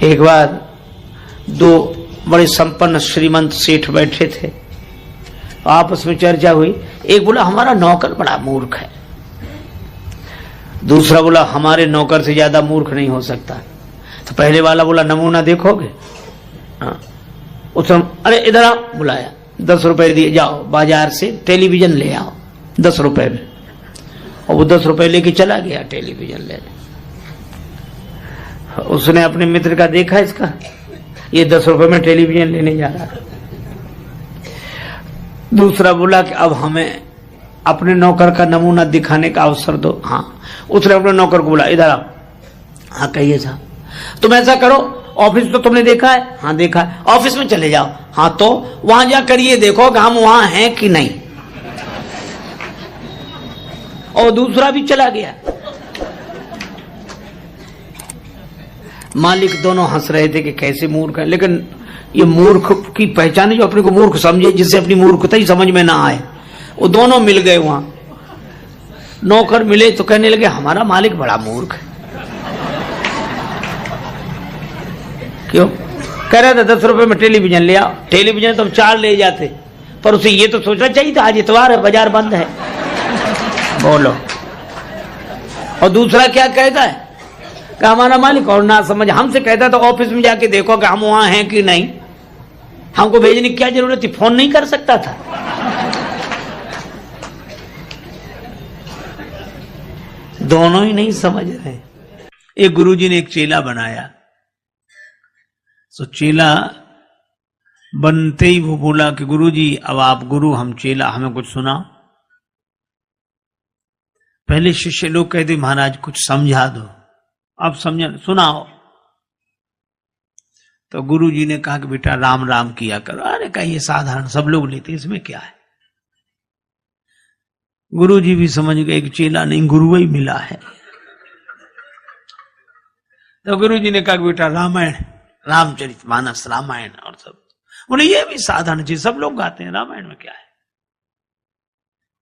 एक बार दो बड़े संपन्न श्रीमंत सेठ बैठे थे, आपस में चर्चा हुई। एक बोला हमारा नौकर बड़ा मूर्ख है, दूसरा बोला हमारे नौकर से ज्यादा मूर्ख नहीं हो सकता। तो पहले वाला बोला नमूना देखोगे? हाँ। उसने अरे इधर आओ, बुलाया, 10 रुपए दिए, जाओ बाजार से टेलीविजन ले आओ 10 रुपए में। और वो 10 रुपए लेके चला गया टेलीविजन लेने। उसने अपने मित्र का देखा, इसका ये 10 रुपए में टेलीविजन लेने जा रहा है। दूसरा बोला कि अब हमें अपने नौकर का नमूना दिखाने का अवसर दो। हाँ, उसने अपने नौकर को बोला इधर आओ। हाँ कहिए साहब। तुम ऐसा करो, ऑफिस तो तुमने देखा है? हाँ देखा है। ऑफिस में चले जाओ। हाँ तो वहां जाकर ये देखो कि हम वहां हैं कि नहीं। और दूसरा भी चला गया। मालिक दोनों हंस रहे थे कि कैसे मूर्ख है, लेकिन ये मूर्ख की पहचान है जो अपने को मूर्ख समझे, जिससे अपनी मूर्खता ही समझ में ना आए। वो दोनों मिल गए वहां। नौकर मिले तो कहने लगे हमारा मालिक बड़ा मूर्ख है। क्यों? कह रहा था 10 रुपए में टेलीविजन ले आओ। टेलीविजन तो हम 4 ले जाते, पर उसे ये तो सोचना चाहिए था आज इतवार है, बाजार बंद है। बोलो। और दूसरा क्या कहता है कि हमारा मालिक और ना समझ, हमसे कहता तो ऑफिस में जाके देखो कि हम वहां हैं कि नहीं। हमको भेजने की क्या जरूरत थी, फोन नहीं कर सकता था? दोनों ही नहीं समझ रहे। एक गुरुजी ने एक चेला बनाया, तो चेला बनते ही वो बोला कि गुरुजी अब आप गुरु हम चेला, हमें कुछ सुनाओ। पहले शिष्य लोग कहते महाराज कुछ समझा दो, अब समझा सुनाओ। तो गुरुजी ने कहा कि बेटा राम राम किया करो। अरे कहा ये साधारण सब लोग लेते, इसमें क्या है। गुरुजी भी समझ गए कि चेला नहीं गुरु ही मिला है। तो गुरुजी ने कहा कि बेटा रामायण, रामचरितमानस, रामायण और सब। बोले ये भी साधारण चीज, सब लोग गाते हैं, रामायण में क्या है।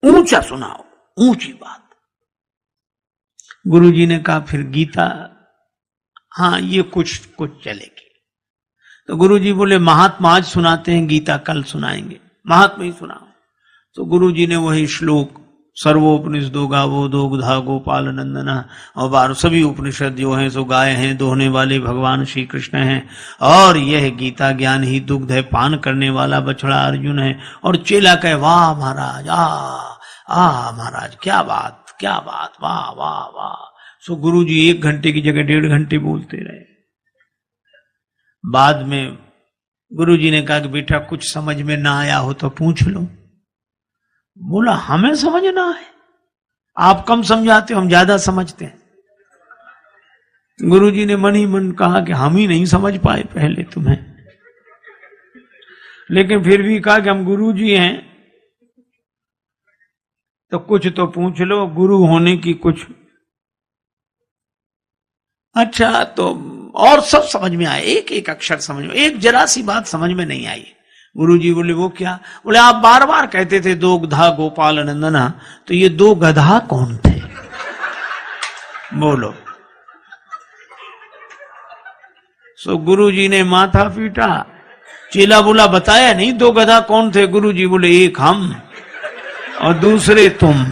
ऊंचा सुनाओ, ऊंची बात। गुरुजी ने कहा फिर गीता, हाँ ये कुछ चलेगी। तो गुरुजी बोले महात्मा आज सुनाते हैं, गीता कल सुनाएंगे, महात्मा ही सुनाओ। तो गुरुजी ने वही श्लोक सर्वोपनिषदो गावो दोग्धा गोपाल नंदना और 12 सभी उपनिषद जो हैं सो गाय हैं, दोहने वाले भगवान श्री कृष्ण हैं। और यह गीता ज्ञान ही दुग्ध है, पान करने वाला बछड़ा अर्जुन है। और चेला कहे वाह महाराज, आ महाराज क्या बात, क्या बात, वाह वाह वाह। सो गुरुजी 1 घंटे की जगह 1.5 घंटे बोलते रहे। बाद में गुरुजी ने कहा कि बेटा कुछ समझ में ना आया हो तो पूछ लो। बोला हमें समझना है, आप कम समझाते हो, हम ज्यादा समझते हैं। गुरुजी ने मन ही मन कहा कि हम ही नहीं समझ पाए पहले तुम्हें, लेकिन फिर भी कहा कि हम गुरुजी हैं तो कुछ तो पूछ लो, गुरु होने की कुछ। अच्छा तो और सब समझ में आए, एक एक अक्षर समझ में, एक जरा सी बात समझ में नहीं आई। गुरुजी बोले वो क्या? बोले आप बार बार कहते थे दोग्धा गोपाल नंदना, तो ये 2 गधा कौन थे? बोलो। सो गुरुजी ने माथा पीटा। चेला बोला बताया नहीं 2 गधा कौन थे? गुरुजी बोले एक हम और दूसरे तुम।